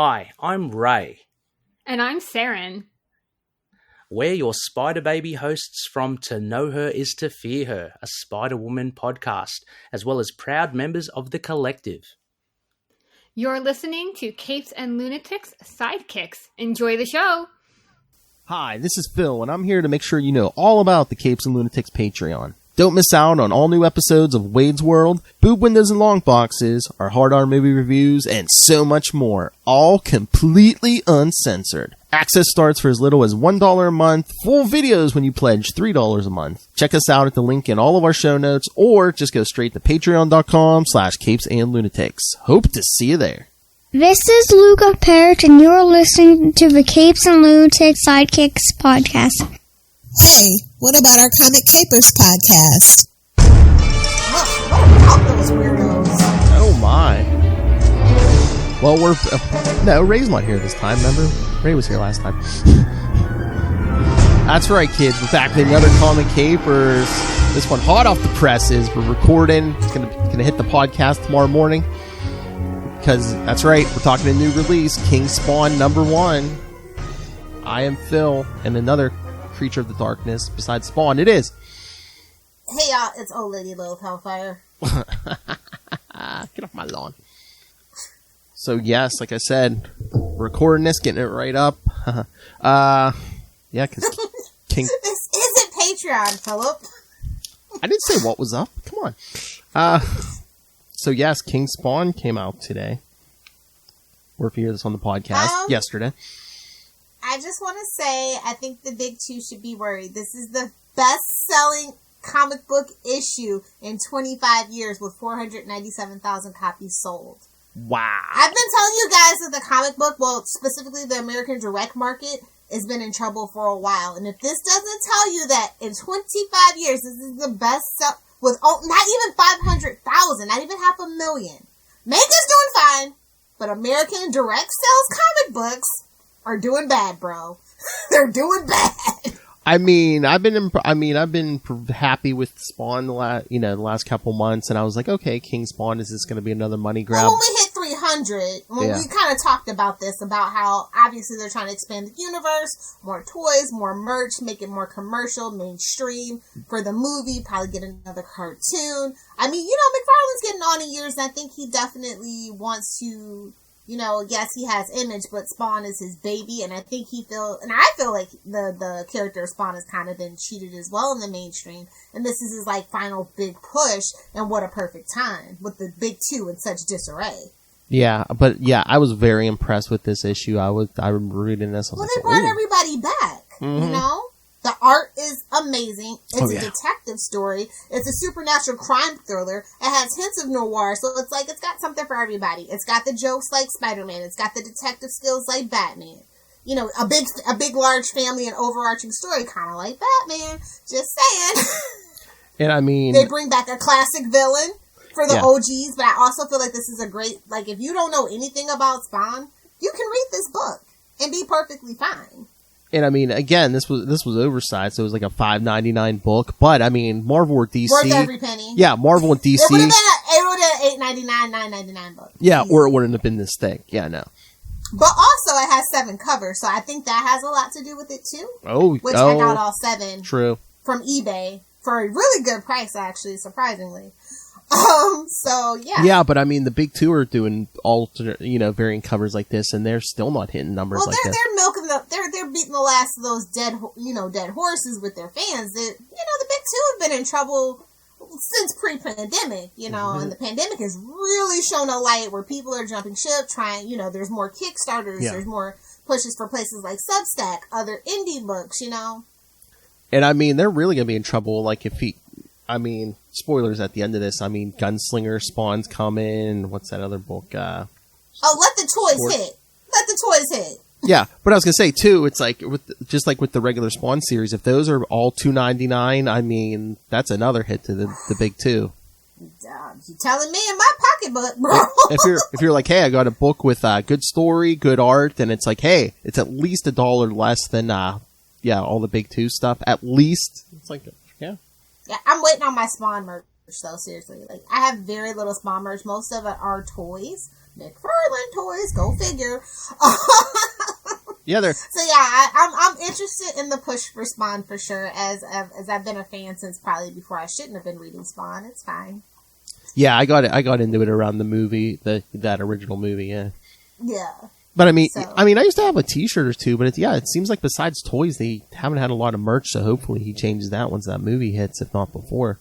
Hi, I'm Ray. And I'm Saren. We're your Spider Baby hosts from To Know Her Is to Fear Her, a Spider-Woman podcast, as well as proud members of the collective. You're listening to Capes and Lunatics Sidekicks. Enjoy the show! Hi, this is Phil, and I'm here to make sure you know all about the Capes and Lunatics Patreon. Don't miss out on all new episodes of Wade's World, Boob Windows and Long Boxes, our Hard R movie reviews, and so much more, all completely uncensored. Access starts for as little as $1 a month, full videos when you pledge $3 a month. Check us out at the link in all of our show notes, or just go straight to patreon.com/capesandlunatics. Hope to see you there. This is Luca Perich, and you're listening to the Capes and Lunatics Sidekicks podcast. Hey, what about our Comic Capers podcast? Oh my. Well, no, Ray's not here this time, remember? Ray was here last time. That's right, kids. We're back with another Comic Capers. This one hot off the presses. We're recording. It's gonna hit the podcast tomorrow morning. Because, that's right, we're talking a new release, King Spawn #1. I am Phil, and another creature of the darkness besides Spawn. It is. Hey y'all, it's old lady Lilith Hellfire. Get off my lawn. So yes, like I said, recording this, getting it right up. Yeah, because King. This isn't Patreon, Philip. I didn't say what was up. Come on. So yes, King Spawn came out today. Or if you hear this on the podcast, yesterday. I just want to say, I think the big two should be worried. This is the best-selling comic book issue in 25 years with 497,000 copies sold. Wow. I've been telling you guys that the comic book, well, specifically the American direct market, has been in trouble for a while. And if this doesn't tell you that in 25 years, this is the best sell with not even 500,000, not even 500,000. Manga's doing fine, but American direct sales comic books are doing bad, bro. They're doing bad. I mean, I've been happy with Spawn the last couple months, and I was like, okay, King Spawn, is this going to be another money grab? Well, when we hit 300, we kind of talked about this, about how obviously they're trying to expand the universe, more toys, more merch, make it more commercial, mainstream for the movie, probably get another cartoon. I mean, McFarlane's getting on in years, and I think he definitely wants to. Yes, he has Image, but Spawn is his baby, and I feel like the character of Spawn has kind of been cheated as well in the mainstream, and this is his, final big push, and what a perfect time, with the big two in such disarray. Yeah, but I was very impressed with this issue. I remember reading this. They brought everybody back, The art is amazing. It's a detective story. It's a supernatural crime thriller. It has hints of noir, so it's got something for everybody. It's got the jokes like Spider-Man. It's got the detective skills like Batman. A big large family and overarching story, kind of like Batman. Just saying. And I mean, they bring back a classic villain for the OGs, but I also feel like this is a great, if you don't know anything about Spawn, you can read this book and be perfectly fine. And I mean, again, this was oversized, so it was like a $5.99 book. But I mean, Marvel or DC, worth every penny. Yeah, Marvel and DC. It would have been an $8.99, $9.99 book. Yeah, or it wouldn't have been this thick. Yeah, no. But also, it has 7 covers, so I think that has a lot to do with it too. I got all 7. True. From eBay for a really good price, actually, surprisingly. So yeah. Yeah, but I mean, the big two are doing alternate, varying covers like this, and they're still not hitting numbers like this. They're milking they're beating the last of those dead horses with their fans. The big two have been in trouble since pre-pandemic, and the pandemic has really shown a light where people are jumping ship, trying, there's more Kickstarters, there's more pushes for places like Substack, other indie books, And I mean, they're really gonna be in trouble, spoilers at the end of this. I mean, Gunslinger Spawn's coming. What's that other book? Let the toys hit. Let the toys hit. Yeah, but I was gonna say too. It's like with the regular Spawn series. If those are all $2.99, I mean, that's another hit to the big two. You telling me in my pocketbook, bro? If you're like, hey, I got a book with good story, good art, then it's like, hey, it's at least $1 less than all the big two stuff. At least it's like, yeah. Yeah, I'm waiting on my Spawn merch though, seriously. Like, I have very little Spawn merch. Most of it are toys. McFarlane toys, go figure. Yeah, they're... So yeah, I'm interested in the push for Spawn for sure, as I've been a fan since probably before I shouldn't have been reading Spawn. It's fine. Yeah, I got into it around the movie, that original movie, yeah. Yeah. But I mean, I used to have a T-shirt or two, but it seems like besides toys, they haven't had a lot of merch. So hopefully, he changes that once that movie hits, if not before.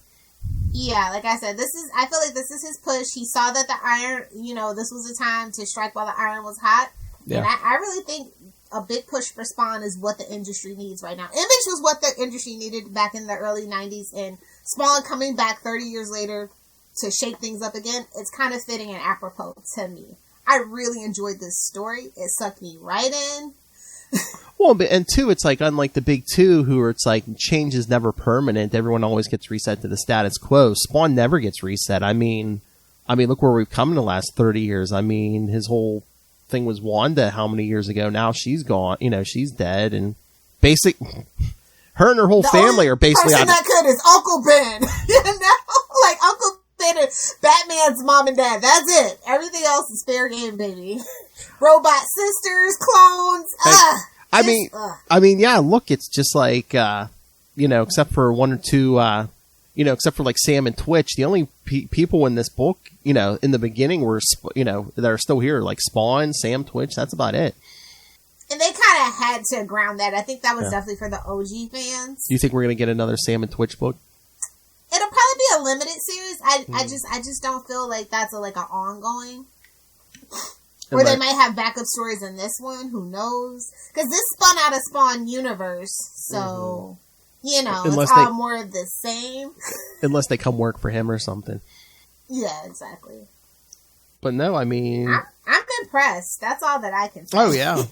Yeah, like I said, I feel like this is his push. He saw that the iron, this was the time to strike while the iron was hot. Yeah. And I really think a big push for Spawn is what the industry needs right now. Image was what the industry needed back in the early 90s, and Spawn coming back 30 years later to shake things up again, it's kind of fitting and apropos to me. I really enjoyed this story. It sucked me right in. Well, and two, it's like, unlike the big two, who are, it's like, change is never permanent. Everyone always gets reset to the status quo. Spawn never gets reset. I mean, look where we've come in the last 30 years. I mean, his whole thing was Wanda how many years ago? Now she's gone. She's dead, and her and her whole family are basically out. The person that could is Uncle Ben. Like Uncle Ben is Batman's mom and dad. That's it. Everything else is fair game, baby. Robot sisters, clones. Yeah. Look, it's just like except for one or two. Except for like Sam and Twitch, the only people in this book, in the beginning were, that are still here, like Spawn, Sam, Twitch. That's about it. And they kind of had to ground that. I think that was definitely for the OG fans. Do you think we're going to get another Sam and Twitch book? It'll probably be a limited series. I just don't feel like that's an ongoing. Or they might have backup stories in this one. Who knows? Because this spun out of Spawn universe, so it's all more of the same. Unless they come work for him or something. Yeah, exactly. But no, I mean, I'm impressed. That's all that I can say. Oh yeah.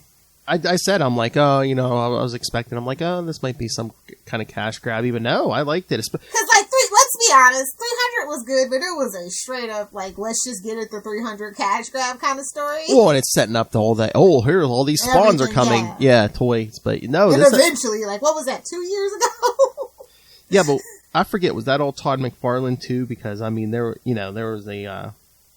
I said, I'm like, I was expecting, I'm like, this might be some kind of cash grab. Even no, I liked it. Because, let's be honest, 300 was good, but it was a straight up, let's just get it to 300 cash grab kind of story. Well, and it's setting up to all that, here, all these spawns are coming. Yeah, toys. But no. And eventually, what was that, 2 years ago? Yeah, but I forget, was that all Todd McFarlane too? Because, there was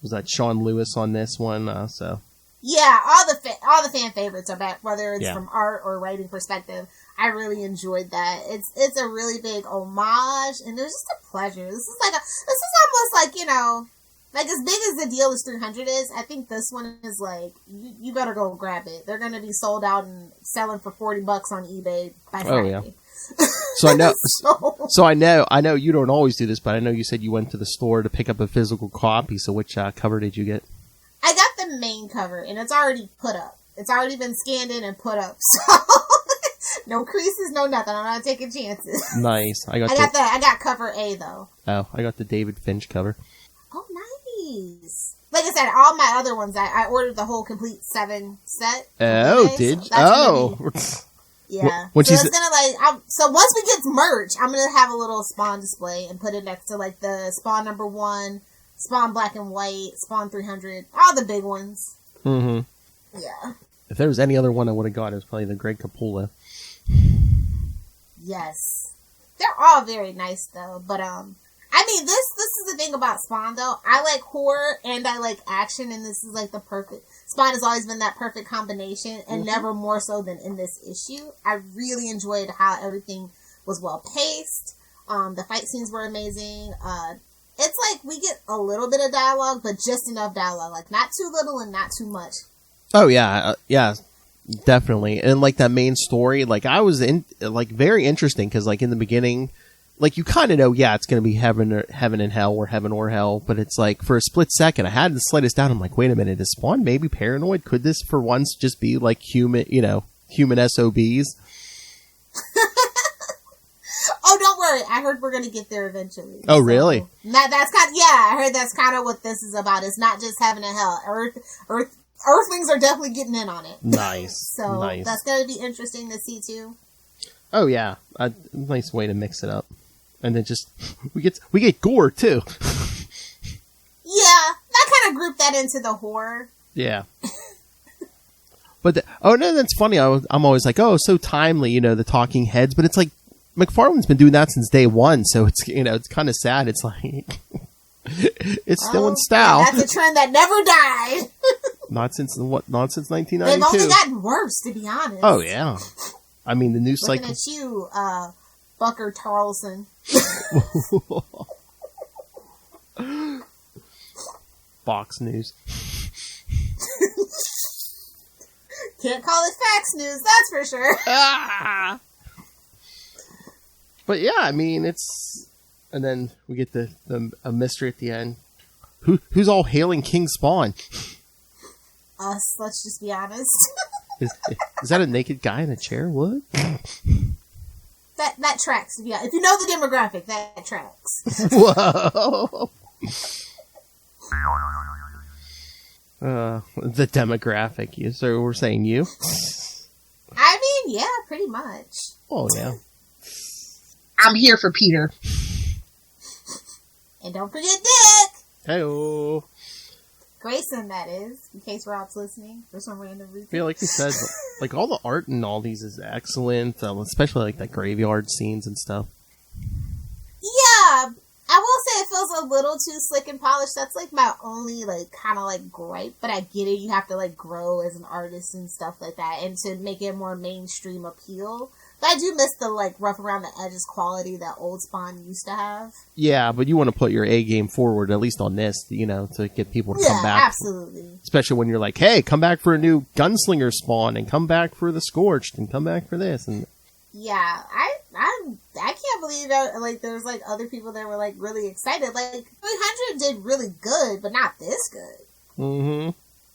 was that Sean Lewis on this one, so. Yeah, all the fan favorites are back, whether it's from art or writing perspective. I really enjoyed that. It's a really big homage, and it was just a pleasure. This is almost like as big as the deal as 300 is. I think this one is you better go grab it. They're gonna be sold out and selling for $40 on eBay by Friday. Oh yeah. So I know. So I know you don't always do this, but I know you said you went to the store to pick up a physical copy. So which cover did you get? I got the main cover, and it's already put up. It's already been scanned in and put up. So no creases, no nothing. I'm not taking chances. Nice. I got cover A though. Oh, I got the David Finch cover. Oh, nice. Like I said, all my other ones, I ordered the whole complete 7 set. Oh, did you? Oh. Yeah. So once we get merch, I'm gonna have a little Spawn display and put it next to the Spawn number 1. Spawn Black and White, Spawn 300, all the big ones. Mm-hmm. Yeah. If there was any other one I would have got, it was probably the Greg Capullo. Yes. They're all very nice, though. But, this is the thing about Spawn, though. I like horror and I like action, and this is, the perfect... Spawn has always been that perfect combination, and never more so than in this issue. I really enjoyed how everything was well-paced. The fight scenes were amazing. It's we get a little bit of dialogue, but just enough dialogue. Not too little and not too much. Oh, yeah. Yeah, definitely. And, that main story, I was very interesting, because, in the beginning, you kind of know, it's going to be heaven and hell, or heaven or hell, but it's for a split second, I had to slow this down. I'm like, wait a minute, is Spawn maybe paranoid? Could this, for once, just be, human SOBs? Oh, don't worry. I heard we're going to get there eventually. Oh, really? I heard that's kind of what this is about. It's not just heaven and hell. Earthlings are definitely getting in on it. Nice. So that's going to be interesting to see too. Oh yeah, a nice way to mix it up, and then just we get gore too. Yeah, I kind of grouped that into the horror. Yeah. But that's funny. I'm always so timely, the talking heads, but it's McFarlane's been doing that since day one, so it's it's kind of sad. It's like it's still in style. That's a trend that never died. Not since 1992. They've only gotten worse, to be honest. Oh yeah, I mean the news Looking cycle. at you, Bucker Tarleson. Fox News. Can't call it Fox News, that's for sure. But yeah, I mean it's, and then we get a mystery at the end. Who's all hailing King Spawn? Us, let's just be honest. Is that a naked guy in a chair? What? That tracks. Yeah, if you know the demographic, that tracks. Whoa. The demographic. So we're saying you? I mean, yeah, pretty much. Oh yeah. I'm here for Peter. And don't forget Dick. Hey-oh. Grayson, that is, in case Rob's listening for some random reason. Yeah, like you said, like all the art in all these is excellent, especially like the graveyard scenes and stuff. Yeah, I will say it feels a little too slick and polished. That's like my only like kind of like gripe, but I get it. You have to like grow as an artist and stuff like that, and to make it more mainstream appeal. But I do miss the like rough around the edges quality that old Spawn used to have. Yeah, but you want to put your A game forward, at least on this, to get people to come back. Absolutely. Especially when you're like, hey, come back for a new Gunslinger Spawn, and come back for the Scorched, and come back for this. And yeah, I can't believe that, like, there's like other people that were like really excited. Like 300 did really good, but not this good. Mm-hmm.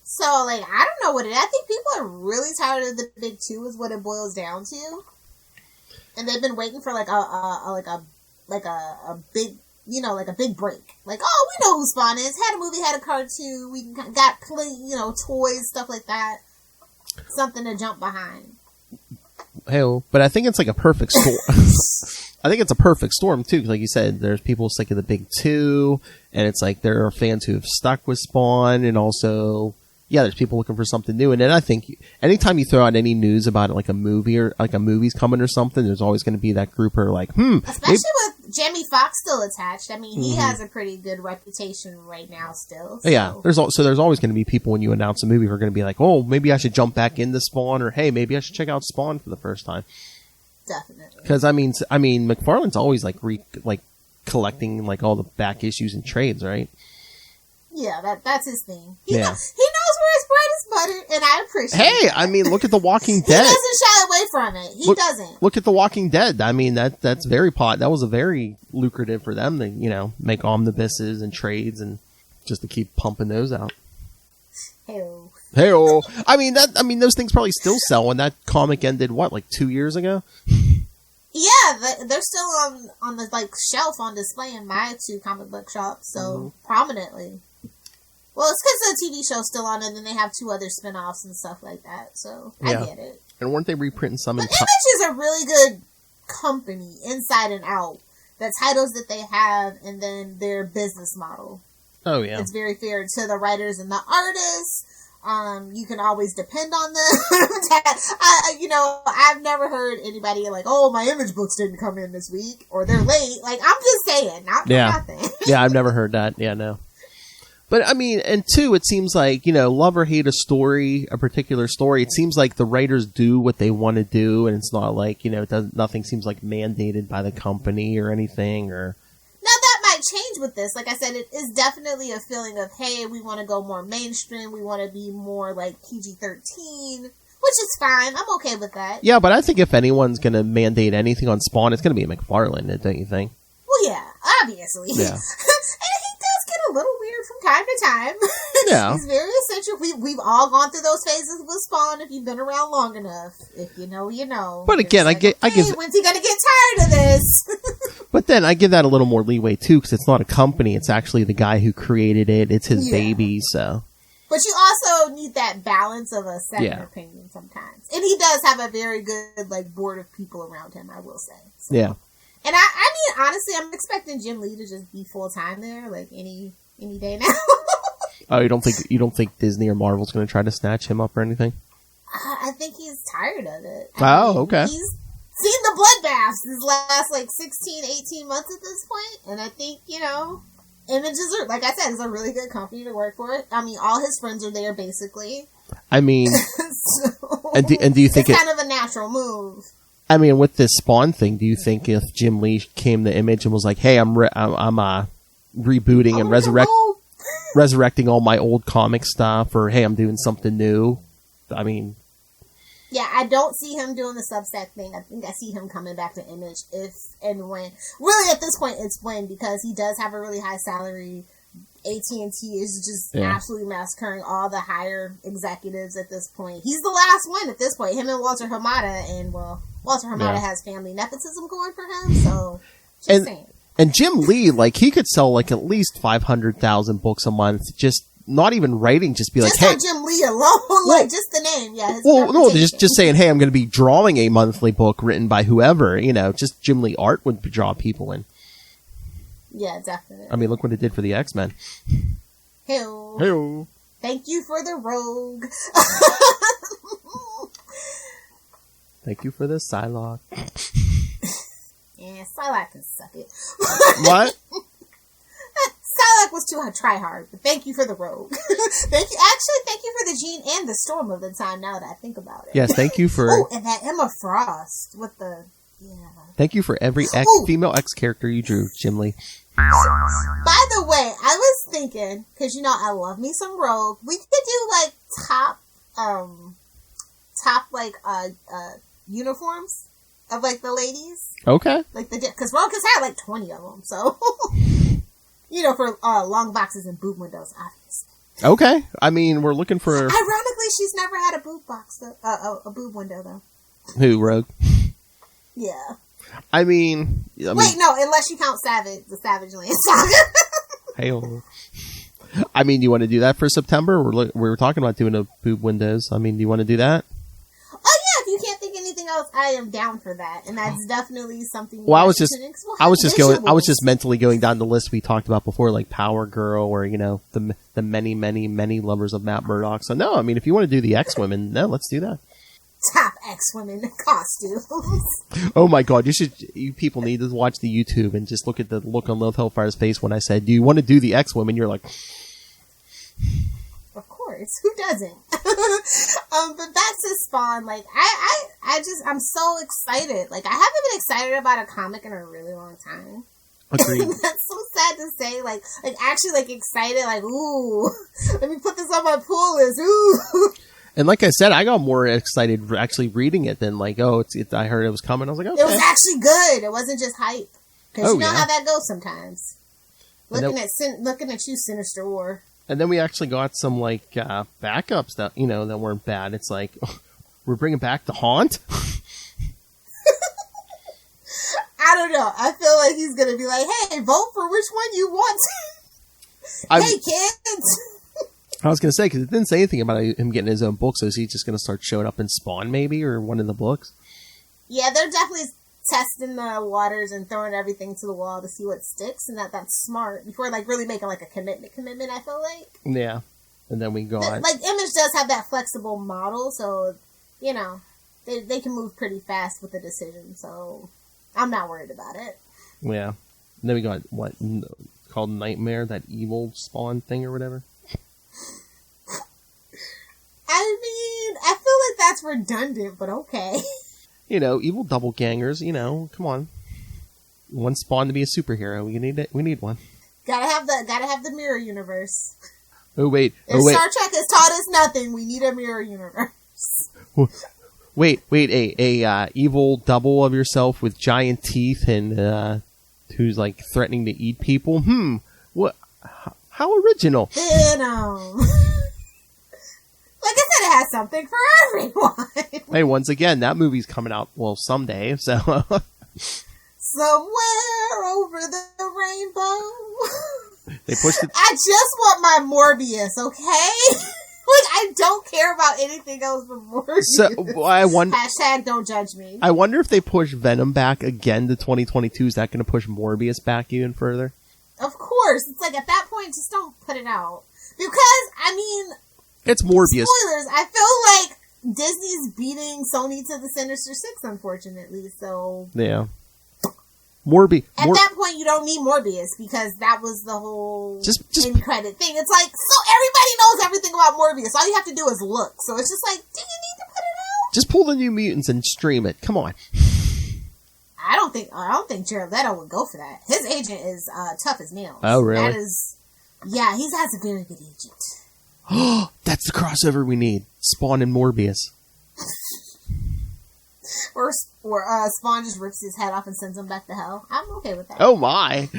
So like, I don't know what it. I think people are really tired of the big two, is what it boils down to. And they've been waiting for like a big, like a big break. Like, oh, we know who Spawn is. Had a movie, had a cartoon. We got plenty, toys, stuff like that. Something to jump behind. Hey, but I think it's like a perfect storm. I think it's a perfect storm too, because like you said, there's people sick of the big two, and it's like there are fans who have stuck with Spawn, and also, yeah, there's people looking for something new. And then I think anytime you throw out any news about it, like a movie or like a movie's coming or something, there's always going to be that group who are like, especially with Jamie Foxx still attached. I mean, he has a pretty good reputation right now still. So. Yeah, there's always going to be people when you announce a movie who are going to be like, oh, maybe I should jump back into Spawn, or hey, maybe I should check out Spawn for the first time. Definitely. Because I mean, McFarlane's always like collecting like all the back issues and trades, right? Yeah, that's his thing. He Yeah. knows where his bread is buttered, and I appreciate it. Hey, I mean, look at The Walking He Dead. doesn't shy away from it. He doesn't. Look at The Walking Dead. I mean, that's very that was a very lucrative for them to, make omnibuses and trades and just to keep pumping those out. Hey-o. Hey-o. I mean, those things probably still sell, and that comic ended, what, like 2 years ago? Yeah, they're still on the like shelf on display in my two comic book shops, so prominently. Well, it's because the TV show's still on, and then they have 2 other spin-offs and stuff like that, so I get it. And weren't they reprinting some in But Image is a really good company, inside and out. The titles that they have, and then their business model. Oh, yeah. It's very fair to the writers and the artists. You can always depend on them. I've never heard anybody like, oh, my Image books didn't come in this week, or they're late. Like, I'm just saying, not for nothing. Yeah, I've never heard that. Yeah, no. But, I mean, and two, it seems like, love or hate a particular story, it seems like the writers do what they want to do, and it's not like, nothing seems like mandated by the company or anything, or... Now, that might change with this. Like I said, it is definitely a feeling of, hey, we want to go more mainstream, we want to be more, like, PG-13, which is fine. I'm okay with that. Yeah, but I think if anyone's going to mandate anything on Spawn, it's going to be McFarlane, don't you think? Well, yeah, obviously. Yeah. A little weird from time to time. Yeah. He's very essential. We've all gone through those phases with Spawn if you've been around long enough. If you know, you know. But again, I give when's he gonna get tired of this? But then I give that a little more leeway too, because it's not a company, it's actually the guy who created it, it's his baby, so. But you also need that balance of a second opinion sometimes. And he does have a very good board of people around him, I will say. So. Yeah. And I mean, honestly, I'm expecting Jim Lee to just be full time there, like any day now. Oh, you don't think Disney or Marvel's going to try to snatch him up or anything? I think he's tired of it. Okay. He's seen the bloodbaths these last, 16, 18 months at this point. And I think, Images are, like I said, is a really good company to work for. I mean, all his friends are there, basically. I mean, so, and do you think it's kind of a natural move? I mean, with this Spawn thing, do you think if Jim Lee came to Image and was like, "Hey, I'm rebooting and resurrecting all my old comic stuff," or "Hey, I'm doing something new," I mean, yeah, I don't see him doing the Substack thing. I think I see him coming back to Image if and when. Really, at this point, it's when, because he does have a really high salary. AT&T is just absolutely massacring all the higher executives at this point. He's the last one at this point. Him and Walter Hamada, and Walter Hamada has family nepotism going for him, so just saying. And Jim Lee, he could sell at least 500,000 books a month, just not even writing, just be like, hey. Just Jim Lee alone, just the name, just saying, hey, I'm going to be drawing a monthly book written by whoever, just Jim Lee art would draw people in. Yeah, definitely. I mean, look what it did for the X-Men. Hey-o. Hey-o. Thank you for the Rogue. Thank you for the Psylocke. Yeah, Psylocke can suck it. What? Psylocke was too try hard, but thank you for the Rogue. Thank you for the Jean and the Storm of the time, now that I think about it. Yes, thank you for... Oh, and that Emma Frost with the... Yeah. Thank you for every female X character you drew, Jim Lee. By the way, I was thinking, because I love me some Rogue. We could do top uniforms of the ladies. Okay. Because Rogue has had 20 of them, so for long boxes and boob windows, obviously. Okay. I mean, we're looking for. Ironically, she's never had a boob box, a boob window though. Who, Rogue? Yeah. I mean, wait, no, unless you count the Savage Land saga. Hey-o. I mean, you want to do that for September? We were talking about doing a boob windows. I mean, do you want to do that? Oh yeah, if you can't think anything else, I am down for that, and that's definitely something. Well, I was just mentally going down the list we talked about before, like Power Girl, or the many, many, many lovers of Matt Murdock. So no, I mean, if you want to do the X-Women, no, let's do that. Top X-Women costumes. Oh my god, you people need to watch the YouTube and just look at the look on Lilith Hellfire's face when I said, do you want to do the X-Women? You're like... Of course, who doesn't? But back to Spawn, I'm so excited. I haven't been excited about a comic in a really long time. Agreed. That's so sad to say. Actually, excited, ooh, let me put this on my pull list, ooh. And like I said, I got more excited actually reading it than I heard it was coming. I was like, okay. It was actually good. It wasn't just hype. Because how that goes sometimes. Looking at you, Sinister War. And then we actually got some backups that that weren't bad. It's we're bringing back the Haunt. I don't know. I feel like he's gonna be like, hey, vote for which one you want. Hey, kids. I was going to say, because it didn't say anything about him getting his own book, so is he just going to start showing up in Spawn, maybe, or one of the books? Yeah, they're definitely testing the waters and throwing everything to the wall to see what sticks, and that's smart, before, really making, a commitment, I feel like. Yeah, and then we got... Image does have that flexible model, so, they can move pretty fast with the decision, so I'm not worried about it. Yeah. And then we got, called Nightmare, that evil Spawn thing or whatever? I mean, I feel like that's redundant, but okay. Evil doppelgangers, come on. One Spawn to be a superhero. We need one. Gotta have the mirror universe. Oh wait. If Star Trek has taught us nothing, we need a mirror universe. Wait, a evil double of yourself with giant teeth and who's threatening to eat people? What? How original. Venom. Like I said, it has something for everyone. Hey, once again, that movie's coming out, someday, so... Somewhere over the rainbow. They pushed it... I just want my Morbius, okay? I don't care about anything else but Morbius. So, I wonder... Hashtag don't judge me. I wonder if they push Venom back again to 2022. Is that going to push Morbius back even further? Of course. It's at that point, just don't put it out. Because, I mean... It's Morbius. Spoilers, I feel like Disney's beating Sony to the Sinister Six, unfortunately. So yeah. Morbius. At that point, you don't need Morbius because that was the whole just end credit thing. It's like, so everybody knows everything about Morbius. All you have to do is look. So it's just like, do you need to put it out? Just pull the New Mutants and stream it. Come on. I don't think Jared Leto would go for that. His agent is tough as nails. Oh, really? That is, yeah, he has a very good agent. Oh, that's the crossover we need. Spawn and Morbius. Or Spawn just rips his head off and sends him back to hell. I'm okay with that. Oh my.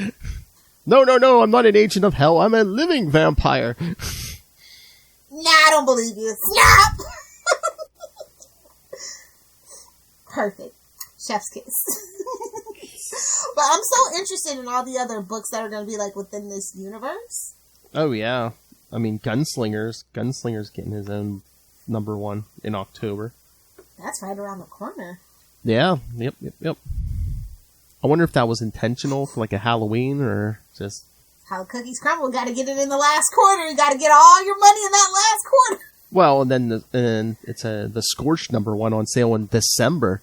No, I'm not an agent of hell. I'm a living vampire. Nah, I don't believe you. Snap! Perfect. Chef's kiss. But I'm so interested in all the other books that are going to be like within this universe. Oh yeah. I mean, Gunslinger's getting his own #1 in October. That's right around the corner. Yeah. Yep. I wonder if that was intentional for like a Halloween or just... How cookies crumble. Got to get it in the last quarter. You got to get all your money in that last quarter. Well, and then it's the Scorched #1 on sale in December.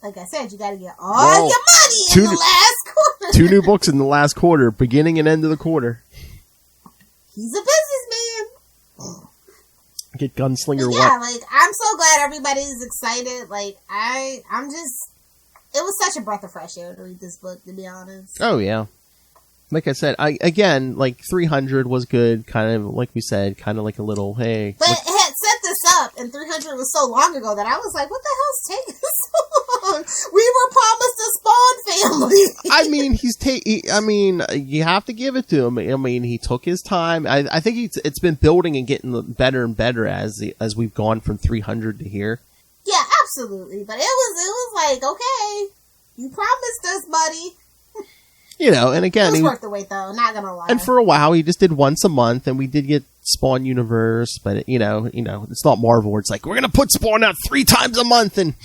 Like I said, you got to get all your money in the last quarter. 2 new books in the last quarter, beginning and end of the quarter. He's a businessman. Get Gunslinger. Yeah, like I'm so glad everybody's excited. Like I'm just. It was such a breath of fresh air to read this book, to be honest. Oh yeah. Like I said, like 300 was good, kind of like we said, kind of like a little hey. But it had set this up, and 300 was so long ago that I was like, "What the hell's taking so long? We were promised a Spawn family." I mean, you have to give it to him. I mean, he took his time. I think it's been building and getting better and better as we've gone from 300 to here. Yeah, absolutely. But it was like, okay, you promised us, buddy. You know, and again, it was worth the wait, though. Not gonna lie. And for a while, he just did once a month, and we did get Spawn Universe, but you know, it's not Marvel. Where it's like we're gonna put Spawn out 3 times a month, and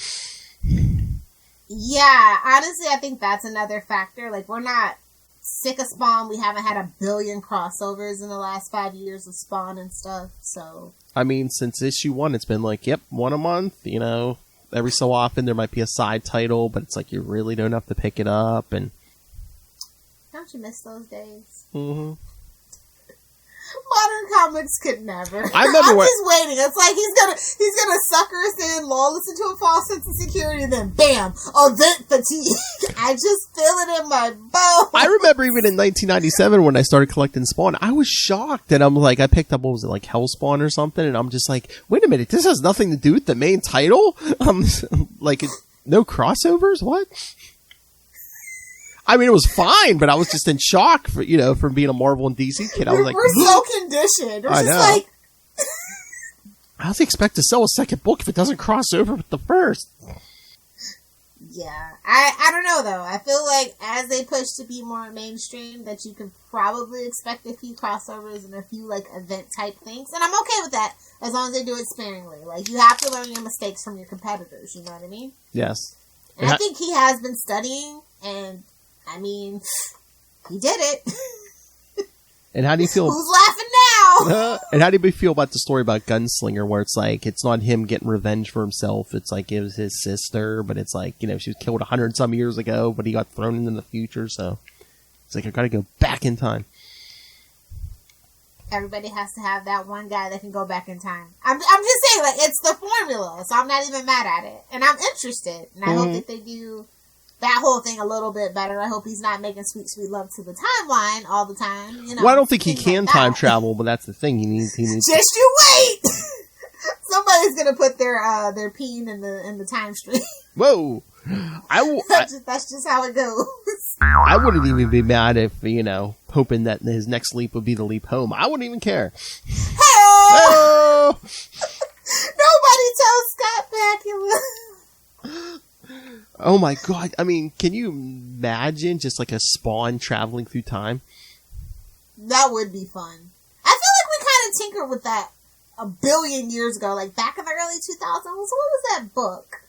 yeah, honestly, I think that's another factor. Like, we're not sick of Spawn. We haven't had 1 billion crossovers in the last 5 years of Spawn and stuff. So, I mean, since issue 1, it's been like, yep, 1 a month. You know, every so often there might be a side title, but it's like you really don't have to pick it up, and. Don't you miss those days? Mm-hmm. Modern comics could never. I remember I'm just waiting. It's like he's gonna sucker us in, lull us into a false sense of security, and then bam, event fatigue. I just feel it in my bones. I remember even in 1997 when I started collecting Spawn, I was shocked, and I'm like, I picked up, what was it, like Hellspawn or something, and I'm just like, wait a minute, this has nothing to do with the main title? Like, no crossovers? What? I mean, it was fine, but I was just in shock from being a Marvel and DC kid. I was like, we're so conditioned. We're I just know. like, how do they expect to sell a second book if it doesn't cross over with the first? Yeah, I don't know though. I feel like as they push to be more mainstream, that you can probably expect a few crossovers and a few like event type things, and I'm okay with that as long as they do it sparingly. Like, you have to learn your mistakes from your competitors. You know what I mean? Yes. And I think he has been studying, and I mean, he did it. And how do you feel? Who's laughing now? And how do you feel about the story about Gunslinger, where it's like it's not him getting revenge for himself? It's like it was his sister, but it's like, she was killed 100 some years ago, but he got thrown into the future, so it's like I got to go back in time. Everybody has to have that one guy that can go back in time. I'm just saying, like, it's the formula, so I'm not even mad at it, and I'm interested, and I hope that they do that whole thing a little bit better. I hope he's not making sweet, sweet love to the timeline all the time. Well, I don't think he can like time travel, but that's the thing. He needs. Just you wait. Somebody's gonna put their peen in the time stream. Whoa! That's just how it goes. I wouldn't even be mad if hoping that his next leap would be the leap home. I wouldn't even care. Hey! Nobody tells Scott Bakula. Oh my god, I mean, can you imagine just like a Spawn traveling through time? That would be fun. I feel like we kind of tinkered with that 1 billion years ago, like back in the early 2000s. What was that book?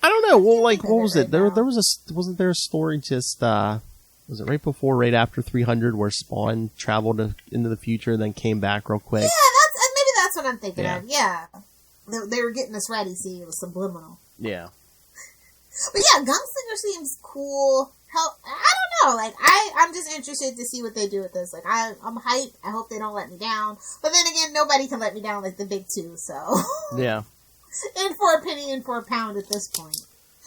I don't know. Well, like, what was it? Wasn't there a story just, was it right after 300 where Spawn traveled into the future and then came back real quick? Yeah, maybe that's what I'm thinking of. Yeah. they were getting us ready. See, it was subliminal. Yeah. But yeah, Gunslinger seems cool. Hell, I don't know. Like, I'm just interested to see what they do with this. Like, I'm hyped. I hope they don't let me down. But then again, nobody can let me down like the big two, so. Yeah. In for a penny, in for a pound at this point.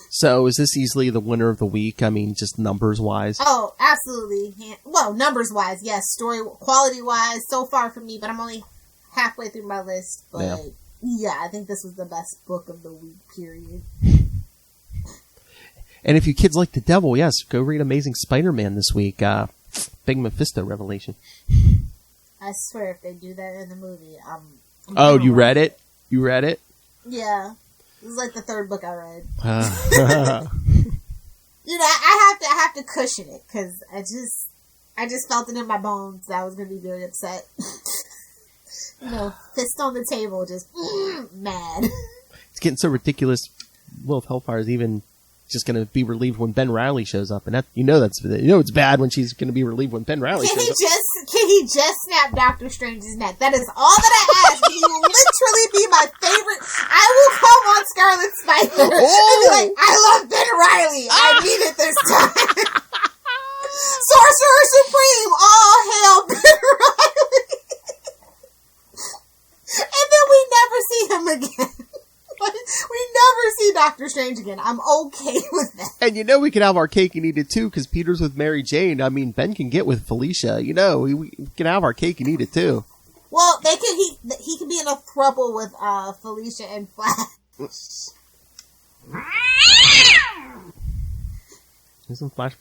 So, is this easily the winner of the week? I mean, just numbers-wise? Oh, absolutely. Well, numbers-wise, yes. Story, quality-wise, so far from me, but I'm only halfway through my list. But, yeah, I think this was the best book of the week, period. And if you kids like the devil, yes, go read Amazing Spider-Man this week. Big Mephisto revelation. I swear, if they do that in the movie, Oh, you read it? You read it? Yeah. This is like the third book I read. You know, I have to cushion it, because I just felt it in my bones that I was going to be very upset. You know, fist on the table, just mad. It's getting so ridiculous. Lilith Hellfire is even just going to be relieved when Ben Reilly shows up, and that, it's bad when she's going to be relieved when Ben Reilly shows up. Can he just snap Doctor Strange's neck? That is all that I ask. He will literally be my favorite. I will come on Scarlet Spider and be like, I love Ben Reilly. I need it this time. Sorcerer Supreme, all hail Ben Reilly. And then we never see him again. We never see Doctor Strange again. I'm okay with that. And we can have our cake and eat it too, because Peter's with Mary Jane. I mean, Ben can get with Felicia. We can have our cake and eat it too. Well, he can be in a throuple with Felicia and Flash. Isn't Flash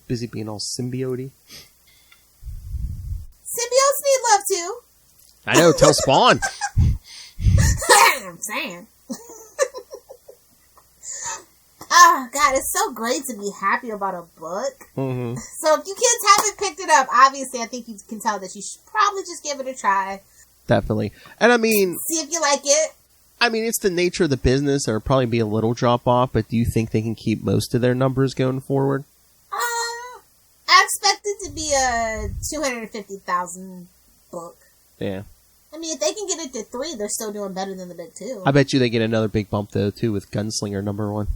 busy being all symbiote-y? Symbiotes need love too. I know, tell Spawn. I'm saying. Oh, God, it's so great to be happy about a book. Mm-hmm. So if you kids haven't picked it up, obviously I think you can tell that you should probably just give it a try. Definitely. And I mean... See if you like it. I mean, it's the nature of the business. There'll probably be a little drop-off, but do you think they can keep most of their numbers going forward? I expect it to be a 250,000 book. Yeah. I mean, if they can get it to 3, they're still doing better than the big 2. I bet you they get another big bump, though, too, with Gunslinger #1.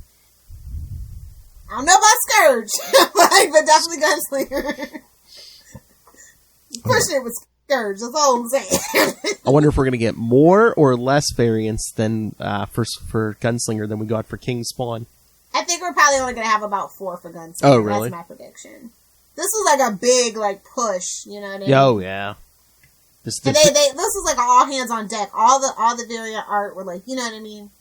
I don't know about Scourge, but definitely Gunslinger. Pushing it with Scourge, that's all I'm saying. I wonder if we're going to get more or less variants than for Gunslinger than we got for King Spawn. I think we're probably only going to have about 4 for Gunslinger. Oh, really? That's my prediction. This was like a big push, you know what I mean? Oh, yeah. This was like all hands on deck. All the variant art were you know what I mean?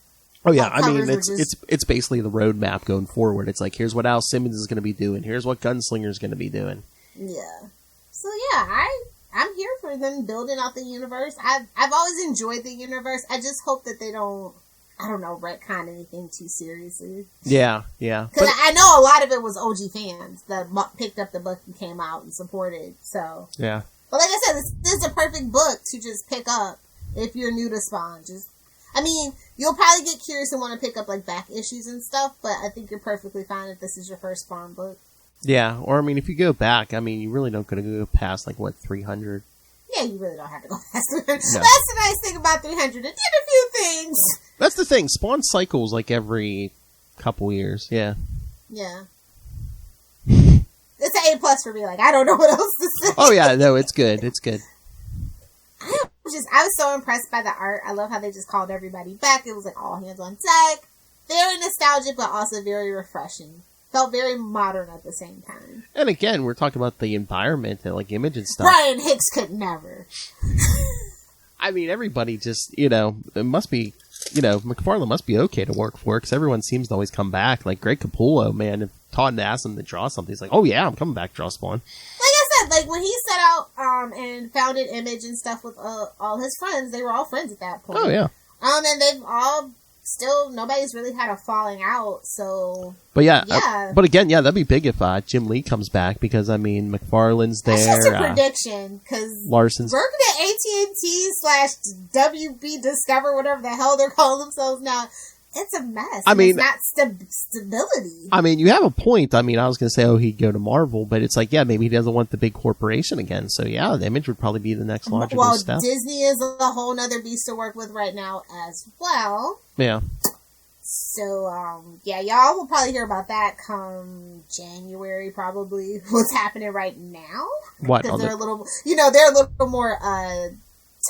Oh yeah, I mean it's basically the roadmap going forward. It's like, here's what Al Simmons is going to be doing. Here's what Gunslinger is going to be doing. Yeah. So yeah, I'm here for them building out the universe. I've always enjoyed the universe. I just hope that they don't, I don't know, retcon anything too seriously. Yeah. Because I know a lot of it was OG fans that picked up the book and came out and supported. So yeah. But like I said, this is a perfect book to just pick up if you're new to Spawn. I mean, you'll probably get curious and want to pick up back issues and stuff, but I think you're perfectly fine if this is your first Spawn book. Yeah, or I mean, if you go back, I mean, you really don't go past 300. Yeah, you really don't have to go past 300. No. That's the nice thing about 300. It did a few things. That's the thing. Spawn cycles every couple years. Yeah. Yeah. It's an A+ for me. I don't know what else to say. Oh yeah, no, it's good. It's good. I was so impressed by the art. I love how they just called everybody back. It was all hands on deck. Very nostalgic, but also very refreshing. Felt very modern at the same time. And again, we're talking about the environment and image and stuff. Brian Hicks could never. I mean, everybody just, it must be, McFarlane must be okay to work for, because everyone seems to always come back. Greg Capullo, man, if Todd asked him to draw something, he's like, oh yeah, I'm coming back to draw Spawn. When he set out and founded Image and stuff with all his friends, they were all friends at that point. Oh, yeah. And they've all still, nobody's really had a falling out, so... But yeah. But again, that'd be big if Jim Lee comes back, because, I mean, McFarlane's there. That's just a prediction, because... Larson's... working at AT&T/WB Discover, whatever the hell they're calling themselves now, It's a mess. I mean, it's not stability. I mean, you have a point. I mean, I was going to say, he'd go to Marvel, but it's like, yeah, maybe he doesn't want the big corporation again. So, yeah, the Image would probably be the next logical step. Disney is a whole nother beast to work with right now as well. Yeah. So, yeah, y'all will probably hear about that come January, probably. What's happening right now? What? Because they're a little, they're a little more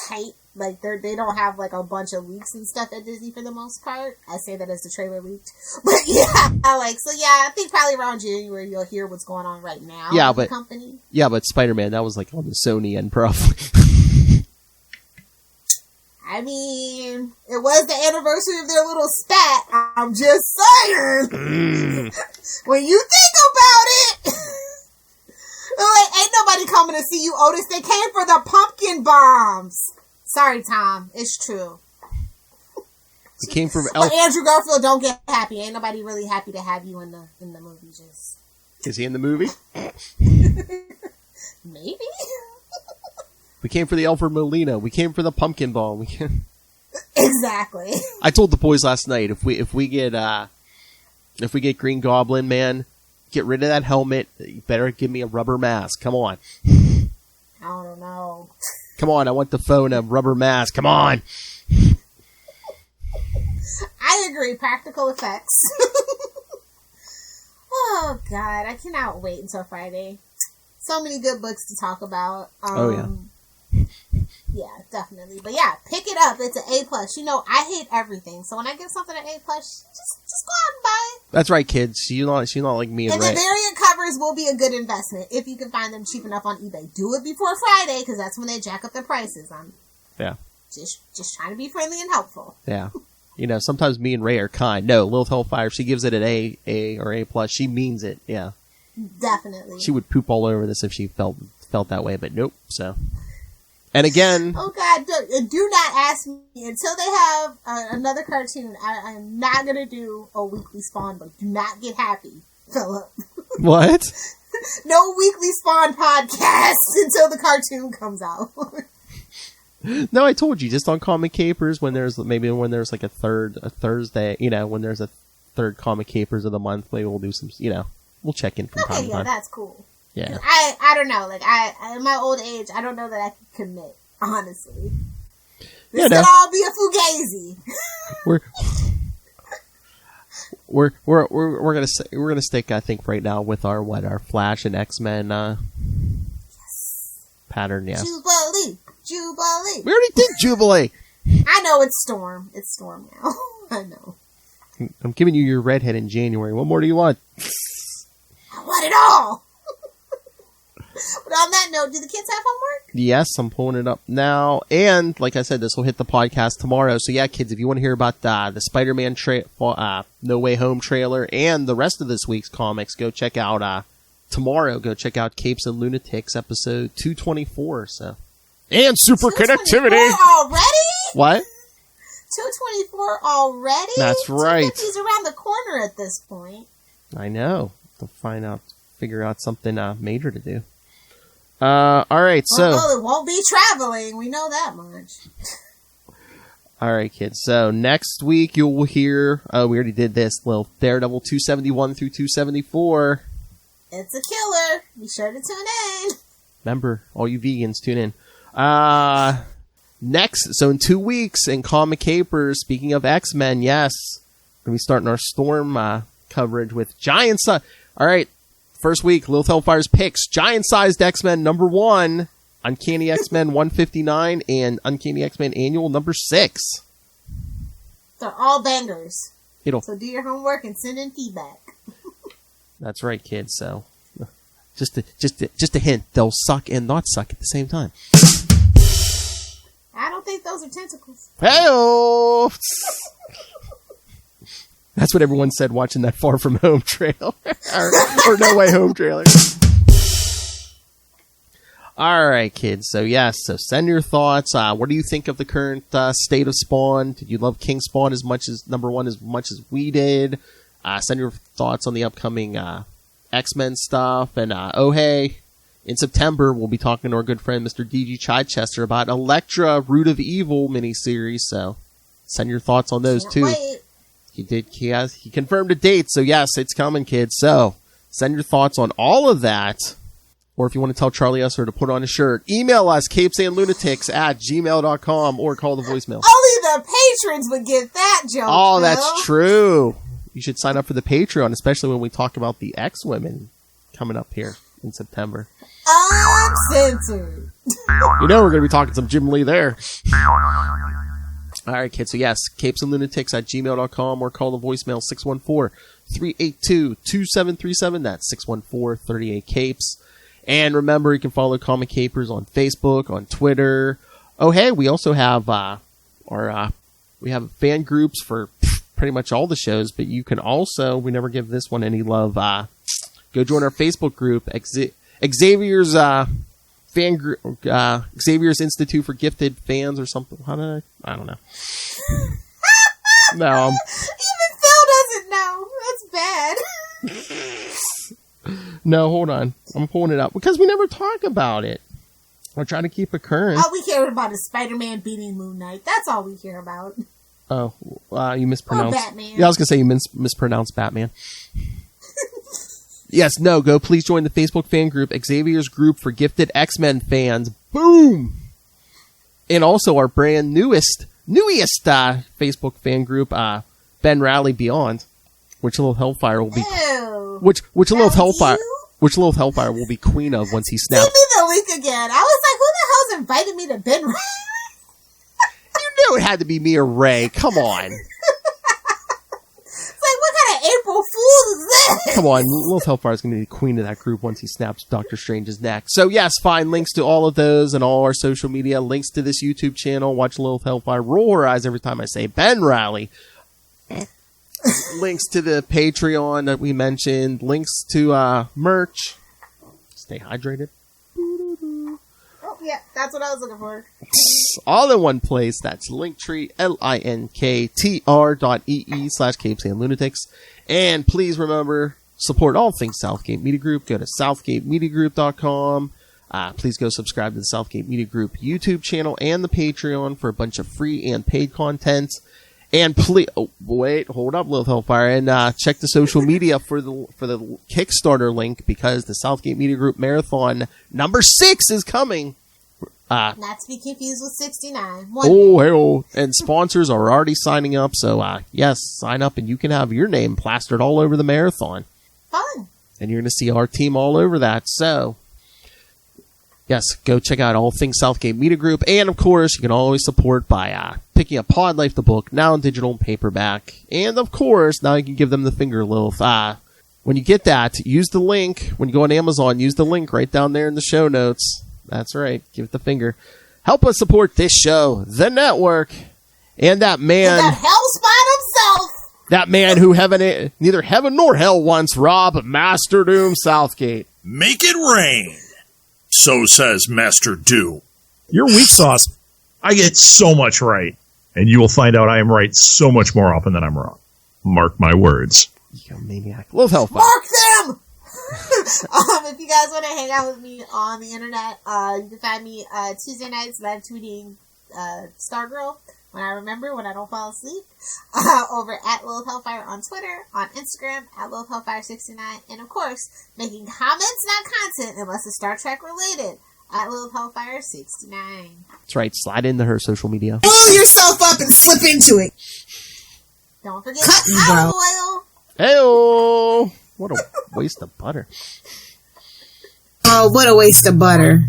tight. Like, they don't have, like, a bunch of leaks and stuff at Disney for the most part. I say that as the trailer leaked. But, yeah, I think probably around January you'll hear what's going on right now with the company. Yeah, but Spider-Man, that was, like, on the Sony end, probably. I mean, it was the anniversary of their little spat. I'm just saying. When you think about it, like, ain't nobody coming to see you, Otis. They came for the pumpkin bombs. Sorry, Tom. It's true. It came from But Andrew Garfield, don't get happy. Ain't nobody really happy to have you in the movie. Just is he in the movie? Maybe. We came for the Alfred Molina. We came for the pumpkin ball. Exactly. I told the boys last night, if we get Green Goblin, man, get rid of that helmet. You better give me a rubber mask. Come on. I don't know. Come on, I want the phone, a rubber mask. Come on. I agree. Practical effects. Oh, God. I cannot wait until Friday. So many good books to talk about. Yeah, definitely. But yeah, pick it up. It's an A+. I hate everything. So when I give something an A+, just go out and buy it. That's right, kids. She's not like me and the variant covers will be a good investment if you can find them cheap enough on eBay. Do it before Friday, because that's when they jack up their prices. Yeah. Just trying to be friendly and helpful. Yeah. Sometimes me and Ray are kind. No, Lilith Hellfire, she gives it an A or A+. She means it. Yeah. Definitely. She would poop all over this if she felt that way, but nope. So. And again... Oh, God, do not ask me. Until they have another cartoon, I'm not going to do a weekly Spawn book. Do not get happy, Philip. What? No weekly Spawn podcast until the cartoon comes out. No, I told you, just on Comic Capers, when there's like a Thursday, when there's a third Comic Capers of the month, maybe we'll do some, we'll check in from time to time. That's cool. Yeah. I don't know. Like, in my old age, I don't know that I can commit, honestly. This could all be a fugazi. We're gonna stick, I think, right now with our Flash and X-Men pattern. Yes. Jubilee. We already did Jubilee. I know it's Storm. It's Storm now. I know. I'm giving you your redhead in January. What more do you want? I want it all. But on that note, do the kids have homework? Yes, I'm pulling it up now. And, like I said, this will hit the podcast tomorrow. So, yeah, kids, if you want to hear about the Spider-Man No Way Home trailer and the rest of this week's comics, go check out, tomorrow, go check out Capes and Lunatics episode 224. So, and Super Connectivity. Already? What? 224 already? That's right. He's around the corner at this point. I know. To figure out something major to do. All right, so... Well, it won't be traveling. We know that much. All right, kids. So next week you will hear... Oh, we already did this. Little Daredevil 271 through 274. It's a killer. Be sure to tune in. Remember, all you vegans, tune in. Next, so in 2 weeks, in Comic Capers, speaking of X-Men, yes, we're going to be starting our Storm coverage with giant size. All right. First week, Lilith Hellfire's picks. Giant-sized X-Men number 1, Uncanny X-Men 159, and Uncanny X-Men Annual number 6. They're all bangers. So do your homework and send in feedback. That's right, kids. So, just a hint, they'll suck and not suck at the same time. I don't think those are tentacles. Hey-oh! That's what everyone said watching that Far From Home trailer. or No Way Home trailer. All right, kids. So, yes. So, send your thoughts. What do you think of the current state of Spawn? Did you love King Spawn as much as number 1 as much as we did? Send your thoughts on the upcoming X-Men stuff. And, hey, in September, we'll be talking to our good friend, Mr. D.G. Chichester, about Elektra, Root of Evil miniseries. So, send your thoughts on those, too. Wait. He confirmed a date, so yes, it's coming, kids. So send your thoughts on all of that. Or if you want to tell Charlie Esser to put on a shirt, email us, capesandlunatics@gmail.com, or call the voicemail. Only the patrons would get that joke. Oh, Phil. that's true. You should sign up for the Patreon, especially when we talk about the X-Women coming up here in September. Uncensored. You know we're going to be talking some Jim Lee there. All right, kids. So, yes, capesandlunatics@gmail.com, or call the voicemail 614-382-2737. That's 614-38-CAPES. And remember, you can follow Comic Capers on Facebook, on Twitter. Oh, hey, we also have we have fan groups for pretty much all the shows, but you can also, we never give this one any love, go join our Facebook group, Xavier's fan group, Xavier's Institute for Gifted Fans or something. I don't know. No. Even Phil doesn't know. That's bad. No, hold on. I'm pulling it up because we never talk about it. We're trying to keep it current. All we care about is Spider-Man beating Moon Knight. That's all we care about. Oh, you mispronounced. Oh, Batman. Yeah, I was going to say you mispronounced Batman. Yes, no, go please join the Facebook fan group, Xavier's Group for Gifted X-Men Fans. Boom! And also our brand newest Facebook fan group, Ben Rally Beyond, which Lilith Hellfire will be... Ew. Which Lilith Hellfire will be queen of once he snaps. Send me the link again. I was like, who the hell's invited me to Ben Rally? You knew it had to be me or Ray. Come on. It's like, what kind of April Fool is this? Come on. Lilith Hellfire is going to be the queen of that group once he snaps Doctor Strange's neck. So, yes, find links to all of those and all our social media. Links to this YouTube channel. Watch Lilith Hellfire roll her eyes every time I say Ben Rally. Links to the Patreon that we mentioned. Links to merch. Stay hydrated. Oh, yeah, that's what I was looking for. All in one place. That's Linktree, linktr.ee/capesandlunatics. And please remember, support all things Southgate Media Group. Go to southgatemediagroup.com. Please go subscribe to the Southgate Media Group YouTube channel and the Patreon for a bunch of free and paid content. And please, hold up, Lilith Hellfire, and check the social media for the Kickstarter link, because the Southgate Media Group Marathon number 6 is coming. Not to be confused with 69. And sponsors are already signing up, so yes, sign up and you can have your name plastered all over the marathon. Fun. And you're going to see our team all over that, so... Yes, go check out all things Southgate Media Group. And, of course, you can always support by picking up Pod Life the book, now in digital and paperback. And, of course, now you can give them the finger, Lilith. When you get that, use the link. When you go on Amazon, use the link right down there in the show notes. That's right. Give it the finger. Help us support this show, the network, and that man... And that hellspot himself! That man who neither heaven nor hell wants, Rob Master Doom Southgate. Make it rain! So says Master Do. You're weak sauce. I get so much right. And you will find out I am right so much more often than I'm wrong. Mark my words. You maniac. Love Hellfire. Mark them! If you guys want to hang out with me on the internet, you can find me Tuesday nights live tweeting Stargirl when I remember, when I don't fall asleep, over at Lilith Hellfire on Twitter, on Instagram, at Lilith Hellfire69, and of course, making comments, not content, unless it's Star Trek related, at Lilith Hellfire69. That's right, slide into her social media. Pull yourself up and slip into it. Don't forget olive oil. Hey-oh! What a waste of butter. Oh, what a waste of butter.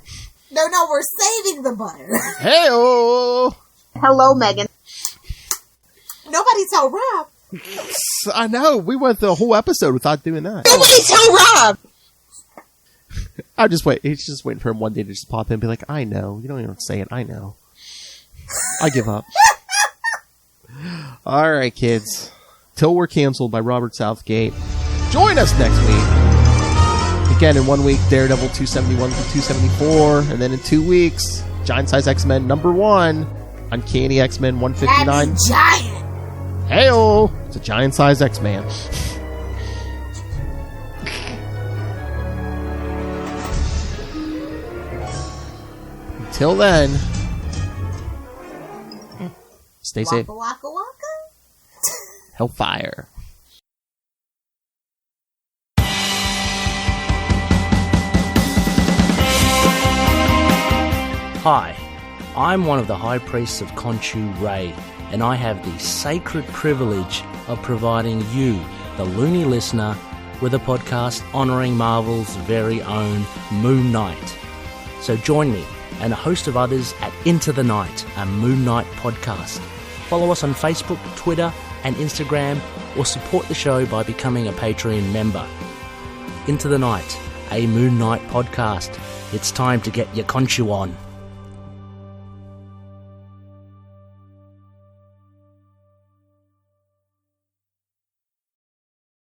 No, we're saving the butter. Hey-oh! Hello, Megan. Nobody tell Rob. I know. We went the whole episode without doing that. Nobody tell Rob. He's just waiting for him one day to just pop in and be like, I know. You don't even say it. I know. I give up. All right, kids. Till We're Canceled by Robert Southgate. Join us next week. Again, in 1 week, Daredevil 271 through 274. And then in 2 weeks, Giant Size X-Men #1. Uncanny X-Men 159. That's giant. Hey-oh! It's a giant-sized X-Man. Until then, stay safe. Waka waka waka. Hellfire. Hi, I'm one of the High Priests of Khonshu Ray, and I have the sacred privilege of providing you, the loony listener, with a podcast honouring Marvel's very own Moon Knight. So join me and a host of others at Into the Night, a Moon Knight podcast. Follow us on Facebook, Twitter and Instagram, or support the show by becoming a Patreon member. Into the Night, a Moon Knight podcast. It's time to get your Khonshu on.